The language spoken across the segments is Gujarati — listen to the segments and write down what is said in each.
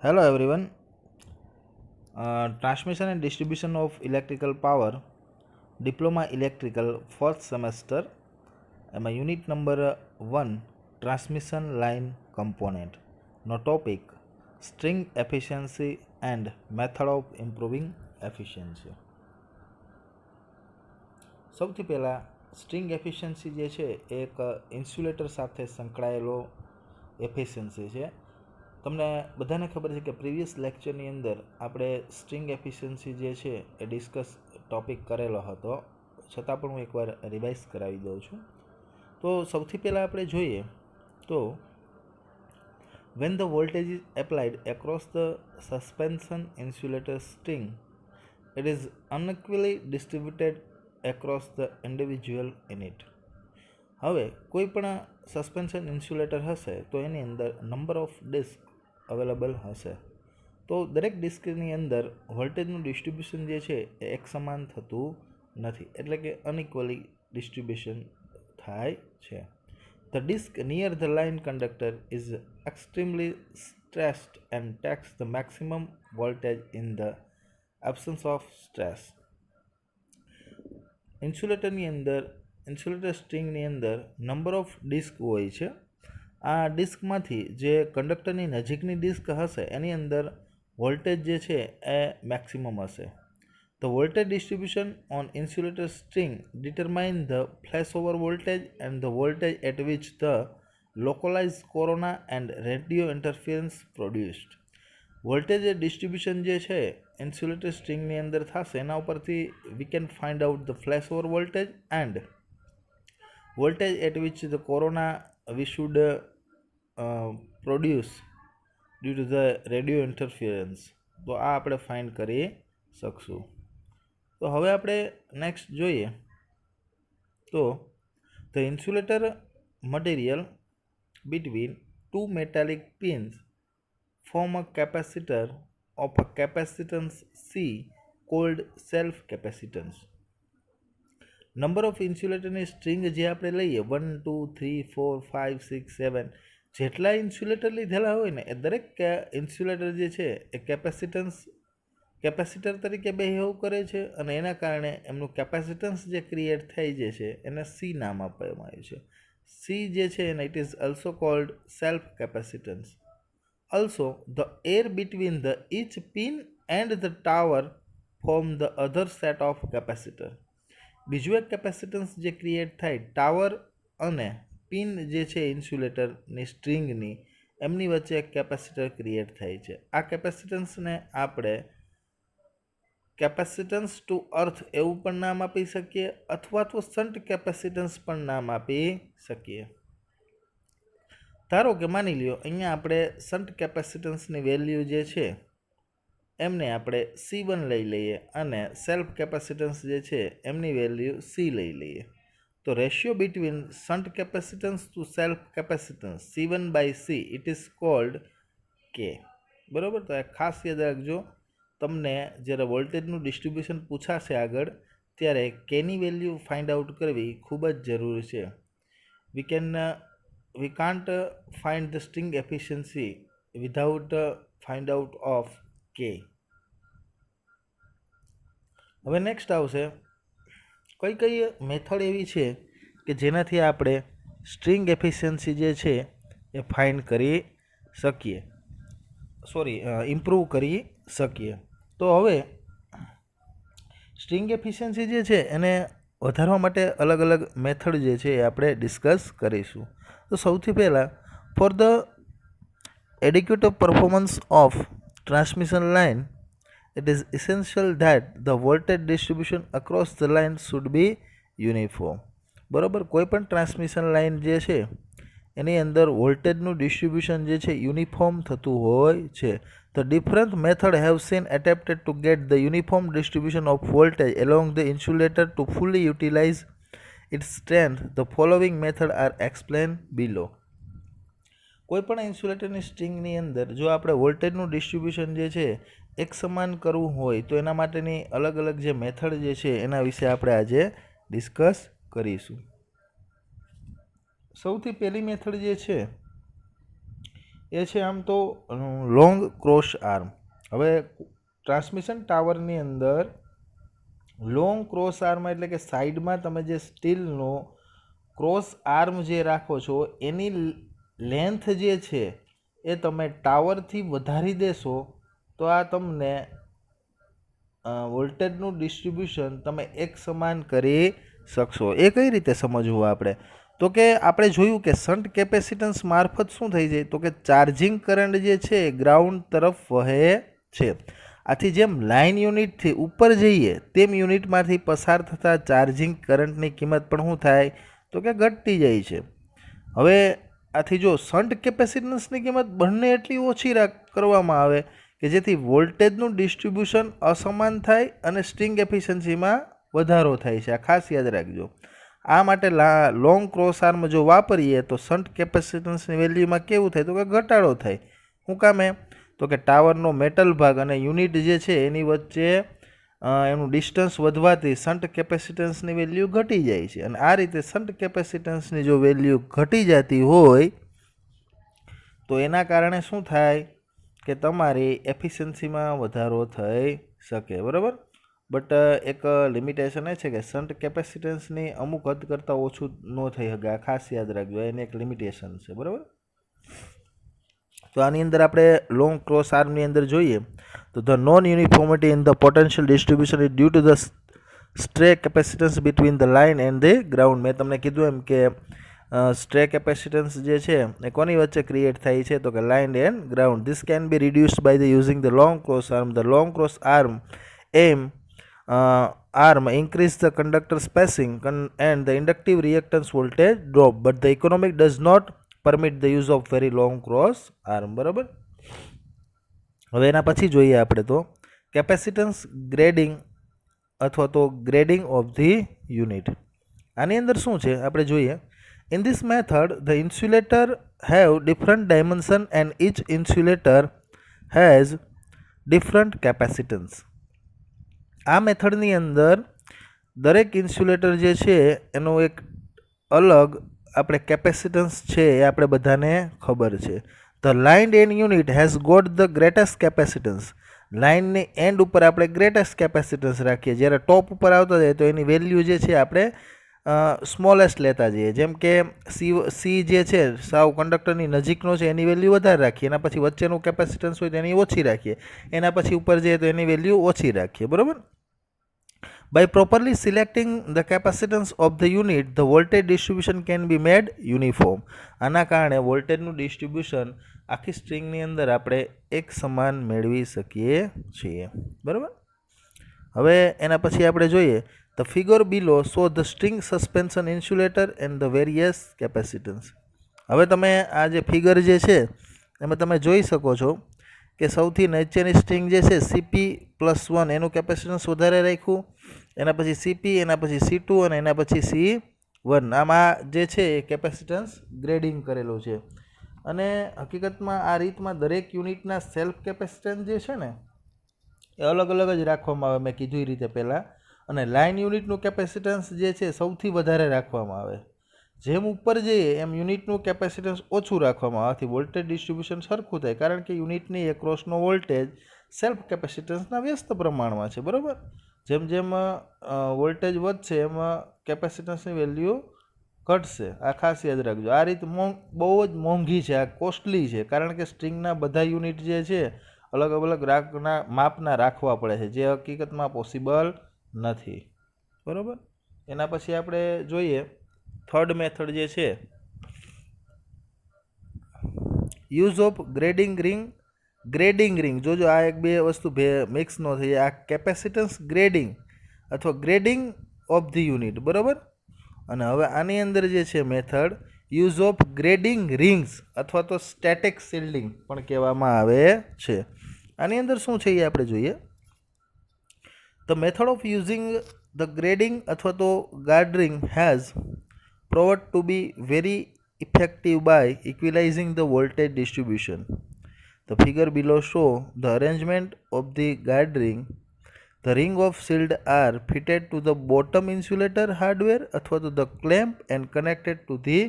Hello everyone. Transmission and distribution of electrical power, Diploma Electrical, fourth semester. My unit number 1, transmission line component. No topic, string efficiency and method of improving efficiency. સૌથી પહેલાં સ્ટ્રિંગ એફિશિયન્સી જે છે એ એક ઇન્સ્યુલેટર સાથે સંકળાયેલો એફિશિયન્સી છે. તમને બધાને ખબર છે કે પ્રીવિયસ લેક્ચરની અંદર આપણે સ્ટ્રિંગ એફિશિયન્સી જે છે એ ડિસ્કસ ટોપિક કરેલો હતો, છતાં પણ હું એકવાર રિવાઇઝ કરાવી દઉં છું. તો સૌથી પહેલાં આપણે જોઈએ તો when the voltage is applied across the suspension insulator string, it is unequally distributed across the individual unit. હવે કોઈ પણ સસ્પેન્શન ઇન્સ્યુલેટર હશે તો એની અંદર નંબર ઓફ ડિસ્ક અવેલેબલ હશે. તો દરેક ડિસ્કની અંદર વોલ્ટેજનું ડિસ્ટ્રીબ્યુશન જે છે એ એક સમાન થતું નથી, એટલે કે અનઇક્વલી ડિસ્ટ્રીબ્યુશન થાય છે. The disc near the line conductor is extremely stressed and takes the maximum voltage in the absence of stress. ઇન્સ્યુલેટરની અંદર ઇન્સ્યુલેટર સ્ટ્રિંગની અંદર નંબર ઓફ ડિસ્ક હોય છે. આ ડિસ્કમાંથી જે કંડક્ટરની નજીકની ડિસ્ક હશે એની અંદર વોલ્ટેજ જે છે એ મેક્સિમમ હશે. The voltage distribution on insulator string determine the flashover voltage and the voltage at which the localized corona and radio interference produced. Voltage distribution જે છે ઇન્સ્યુલેટર સ્ટ્રિંગની અંદર થશે એના ઉપરથી we can find out the flash over voltage and voltage at which the corona we should produce due to the radio interference. તો આ આપણે ફાઇન્ડ કરી શકશું. તો હવે આપણે નેક્સ્ટ જોઈએ તો the insulator material between two metallic pins form a capacitor of a capacitance C called self capacitance. Number of ઇન્સ્યુલેટરની સ્ટ્રિંગ જે આપણે લઈએ 1 2 3 4 5 6 7 જેટલા ઇન્સ્યુલેટર લીધેલા હોય ને એ દરેક ઇન્સ્યુલેટર જે છે એ કેપેસિટર તરીકે બિહેવ કરે છે અને એના કારણે એમનું કેપેસિટન્સ જે ક્રિએટ થઈ જાય છે એને સી નામ આપવામાં આવ્યું છે. સી જે છે એને it is also cold self capacitance. Also, the air between the each pin and the tower form the other set of capacitor. બીજું એક કેપેસિટન્સ જે ક્રિએટ થાય ટાવર અને પિન જે છે ઇન્સ્યુલેટરની સ્ટ્રિંગની એમની વચ્ચે એક કેપેસિટર ક્રિએટ થાય છે. આ કેપેસિટન્સને આપણે કેપેસિટન્સ ટુ અર્થ એવું પણ નામ આપી શકીએ અથવા તો શન્ટ કેપેસિટન્સ પણ નામ આપી શકીએ. ધારો કે માની લ્યો અહીંયા આપણે શન્ટ કેપેસિટન્સની વેલ્યુ જે છે એમને આપણે C1 લઈ લઈએ અને સેલ્ફ કેપેસિટન્સ જે છે એમની વેલ્યુ C લઈ લઈએ. તો ratio between shunt capacitance to self capacitance C1/C it is called K. બરાબર. તો આ ખાસ યાદ રાખજો, તમને જ્યારે વોલ્ટેજનું ડિસ્ટ્રીબ્યુશન પૂછાશે આગળ ત્યારે કેની વેલ્યુ ફાઇન્ડ આઉટ કરવી ખૂબ જ જરૂરી છે. We can't find the string efficiency without find out of K. હવે નેક્સ્ટ આવશે કઈ કઈ મેથડ એવી છે કે જેનાથી આપણે સ્ટ્રિંગ એફિશિયન્સી જે છે એ ફાઇન્ડ કરી શકીએ, ઇમ્પ્રૂવ કરી શકીએ. તો હવે સ્ટ્રિંગ એફિશિયન્સી જે છે એને વધારવા માટે અલગ અલગ મેથડ જે છે એ આપણે ડિસ્કસ કરીશું. તો સૌથી પહેલાં for the adequate performance of transmission line, it is essential that the voltage distribution across the line should be uniform. બરાબર. કોઈ પણ ટ્રાન્સમિશન લાઇન જે છે એની અંદર વોલ્ટેજનું ડિસ્ટ્રીબ્યુશન જે છે યુનિફોર્મ થતું હોય છે. The different methods have been adapted to get the uniform distribution of voltage along the insulator to fully utilize its strength. The following methods are explained below. કોઈ પણ ઇન્સ્યુલેટરની સ્ટ્રિંગની અંદર જો આપણે વોલ્ટેજનું ડિસ્ટ્રીબ્યુશન જે છે એક સમાન કરવું હોય તો એના માટેની અલગ અલગ જે મેથડ જે છે એના વિશે આપણે આજે ડિસ્કસ કરીશું. સૌથી પહેલી મેથડ જે છે એ છે આમ તો લોંગ ક્રોસ આર્મ. હવે ટ્રાન્સમિશન ટાવરની અંદર લોંગ ક્રોસ આર્મ એટલે કે સાઈડમાં તમે જે સ્ટીલનો ક્રોસ આર્મ જે રાખો છો એની લેન્થ જે છે એ તમે ટાવરથી વધારી દેશો તો આ તમને વોલ્ટેજનું ડિસ્ટ્રીબ્યુશન તમે એક સમાન કરી શકશો. એ કઈ રીતે સમજવું આપણે? તો કે આપણે જોયું કે શન્ટ કેપેસિટન્સ મારફત શું થઈ જાય તો કે ચાર્જિંગ કરંટ જે છે ગ્રાઉન્ડ તરફ વહે છે. આથી જેમ લાઇન યુનિટથી ઉપર જઈએ તેમ યુનિટમાંથી પસાર થતા ચાર્જિંગ કરંટની કિંમત પણ શું થાય તો કે ઘટતી જાય છે. હવે આથી જો શન્ટ કેપેસિટન્સની કિંમત બંને એટલી ઓછી કરવામાં આવે કે જેથી વોલ્ટેજનું ડિસ્ટ્રીબ્યુશન અસમાન થાય અને સ્ટ્રિંગ એફિશિયન્સીમાં વધારો થાય છે. આ ખાસ યાદ રાખજો. આ માટે લોંગ ક્રોસ આર્મ જો વાપરીએ તો શન્ટ કેપેસિટન્સની વેલ્યુમાં કેવું થાય તો કે ઘટાડો થાય. શું કામે? તો કે ટાવરનો મેટલ ભાગ અને યુનિટ જે છે એની વચ્ચે એનું ડિસ્ટન્સ વધવાથી શન્ટ કેપેસિટન્સની વેલ્યુ ઘટી જાય છે. અને આ રીતે શન્ટ કેપેસિટન્સની જો વેલ્યુ ઘટી જતી હોય તો એના કારણે શું થાય કે તમારી એફિશિયન્સીમાં વધારો થઈ શકે. બરાબર? બટ એક લિમિટેશન એ છે કે શન્ટ કેપેસિટન્સની અમુક હદ કરતાં ઓછું ન થઈ શકે. આ ખાસ યાદ રાખજો, એની એક લિમિટેશન છે. બરાબર? તો આની અંદર આપણે લોંગ ક્રોસ આર્મની અંદર જોઈએ તો the non uniformity in the potential distribution is due to the stray capacitance between the line and the ground. મેં તમને કીધું એમ કે સ્ટ્રે કેપેસિટન્સ જે છે એ કોની વચ્ચે ક્રિએટ થાય છે તો કે line and ground. This can be reduced by the using the long cross arm. The long cross arm arm increase the conductor spacing and the inductive reactance voltage drop, but the economic does not permit the use of very long cross arm. બરાબર? હવે એના પછી જોઈએ આપણે તો કેપેસિટન્સ ગ્રેડિંગ અથવા તો ગ્રેડિંગ ઓફ ધી યુનિટ. આની અંદર શું છે આપણે જોઈએ. In this method the insulator have different dimension and each insulator has different capacitance. આ મેથડની અંદર દરેક ઇન્સ્યુલેટર જે છે એનો એક અલગ આપણે કેપેસિટન્સ છે એ આપણે બધાને ખબર છે. The line end unit has got the greatest capacitance. લાઇનની એન્ડ ઉપર આપણે ગ્રેટેસ્ટ કેપેસિટન્સ રાખીએ, જ્યારે ટોપ ઉપર આવતા જાય તો એની વેલ્યુ જે છે આપણે સ્મોલેસ્ટ લેતા જઈએ. જેમ કે સી જે છે સાવ કંડક્ટરની નજીકનો છે એની વેલ્યુ વધારે રાખીએ, એના પછી વચ્ચેનું કેપેસિટન્સ હોય તો એની ઓછી રાખીએ, એના પછી ઉપર જઈએ તો એની વેલ્યુ ઓછી રાખીએ. બરાબર? By properly selecting the capacitance of the unit, the voltage distribution can be made uniform. આના કારણે વોલ્ટેજનું ડિસ્ટ્રીબ્યુશન આખી સ્ટ્રિંગની અંદર આપણે એક સમાન મેળવી શકીએ છીએ. બરાબર? હવે એના પછી આપણે જોઈએ the figure below show the string suspension insulator and the various capacitance. હવે તમે આ જે ફિગર જે છે એમાં તમે જોઈ શકો છો કે સૌથી નીચેની સ્ટ્રિંગ જે છે CP+1 એનું કેપેસિટન્સ વધારે રાખ્યું, એના પછી CP, એના પછી C2 અને એના પછી C1. આમાં જે છે એ કેપેસિટન્સ ગ્રેડિંગ કરેલું છે. અને હકીકતમાં આ રીતમાં દરેક યુનિટના સેલ્ફ કેપેસિટન્સ જે છે ને એ અલગ અલગ જ રાખવામાં આવે, મેં કીધું એ રીતે પહેલાં. અને લાઇન યુનિટનું કેપેસિટન્સ જે છે સૌથી વધારે રાખવામાં આવે. જેમ ઉપર જઈએ એમ યુનિટનું કેપેસિટન્સ ઓછું રાખવામાં આવે. આથી વોલ્ટેજ ડિસ્ટ્રીબ્યુશન સરખું થાય, કારણ કે યુનિટની એક્રોસનો વોલ્ટેજ સેલ્ફ કેપેસિટન્સના વ્યસ્ત પ્રમાણમાં છે. બરાબર? જેમ જેમ વોલ્ટેજ વધશે એમાં કેપેસિટન્સની વેલ્યુ ઘટશે. આ ખાસ યાદ રાખજો. આ રીત બહુ જ મોંઘી છે, આ કોસ્ટલી છે, કારણ કે સ્ટ્રિંગના બધા યુનિટ જે છે અલગ અલગ માપના રાખવા પડે છે, જે હકીકતમાં પોસિબલ નથી. બરાબર? એના પછી આપણે જોઈએ થર્ડ મેથડ જે છે યુઝ ઓફ ગ્રેડિંગ રિંગ. જોજો આ એક બે વસ્તુ મિક્સ ન થઈ. આ કેપેસિટન્સ ગ્રેડિંગ અથવા ગ્રેડિંગ ઓફ ધી યુનિટ. બરાબર? અને હવે આની અંદર જે છે method use of grading rings અથવા તો સ્ટેટિક શિલ્ડિંગ પણ કહેવામાં આવે છે. આની અંદર શું છે એ આપણે જોઈએ. The method of using the grading અથવા તો guard ring has proved to be very effective by equalizing the voltage distribution. The figure below show the arrangement of the guide ring. The ring of shield are fitted to the bottom insulator hardware અથવા તો the clamp and connected to the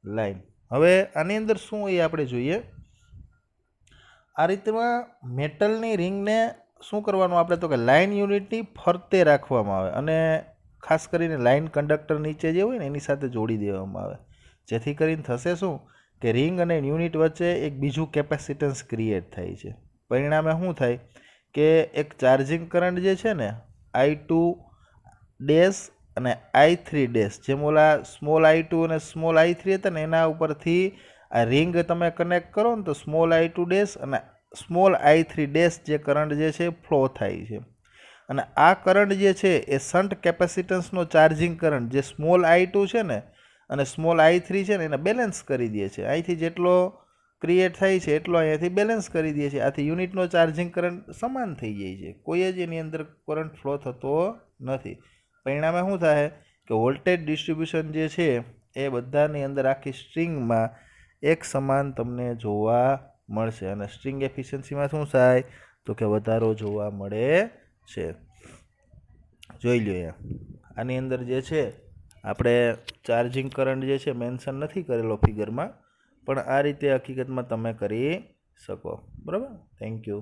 line. હવે આની અંદર શું એ આપણે જોઈએ આ રીતમાં મેટલની રિંગને શું કરવાનું આપણે તો કે લાઇન યુનિટની ફરતે રાખવામાં આવે અને ખાસ કરીને લાઇન કંડક્ટર નીચે જે હોય ને એની સાથે જોડી દેવામાં આવે, જેથી કરીને થશે શું કે રિંગ અને યુનિટ વચ્ચે એક બીજું કેપેસિટન્સ ક્રિએટ થાય છે. પરિણામે શું થાય કે એક ચાર્જિંગ કરંટ જે છે ને I2 ડેશ અને I3 ડેશ, જેમ ઓલા સ્મોલ I2 અને સ્મોલ I3 હતા ને એના ઉપરથી આ રિંગ તમે કનેક્ટ કરો ને તો સ્મોલ I2 ડેશ અને સ્મોલ I3 ડેશ જે કરંટ જે છે ફ્લો થાય છે. અને આ કરંટ જે છે એ શન્ટ કેપેસિટન્સનો ચાર્જિંગ કરંટ જે સ્મોલ I2 છે ને અને સ્મોલ I3 છે ને એને બેલેન્સ કરી દે છે. અહીંથી જેટલો ક્રિએટ થાય છે એટલો અહીંયાથી બેલેન્સ કરી દે છે. આથી યુનિટનો ચાર્જિંગ કરંટ સમાન થઈ જાય છે, કોઈ જ એની અંદર કરંટ ફ્લો થતો નથી. પરિણામે શું થાય કે વોલ્ટેજ ડિસ્ટ્રીબ્યુશન જે છે એ બધાની અંદર આખી સ્ટ્રિંગમાં એક સમાન તમને જોવા મળશે અને સ્ટ્રિંગ એફિશિયન્સીમાં શું થાય તો કે વધારો જોવા મળે છે. જોઈ લો આની અંદર જે છે આપણે ચાર્જિંગ કરંટ જે છે મેન્શન નથી કરેલો ફિગરમાં, પણ આ રીતે હકીકતમાં તમે કરી શકો. બરાબર, થેન્ક યુ.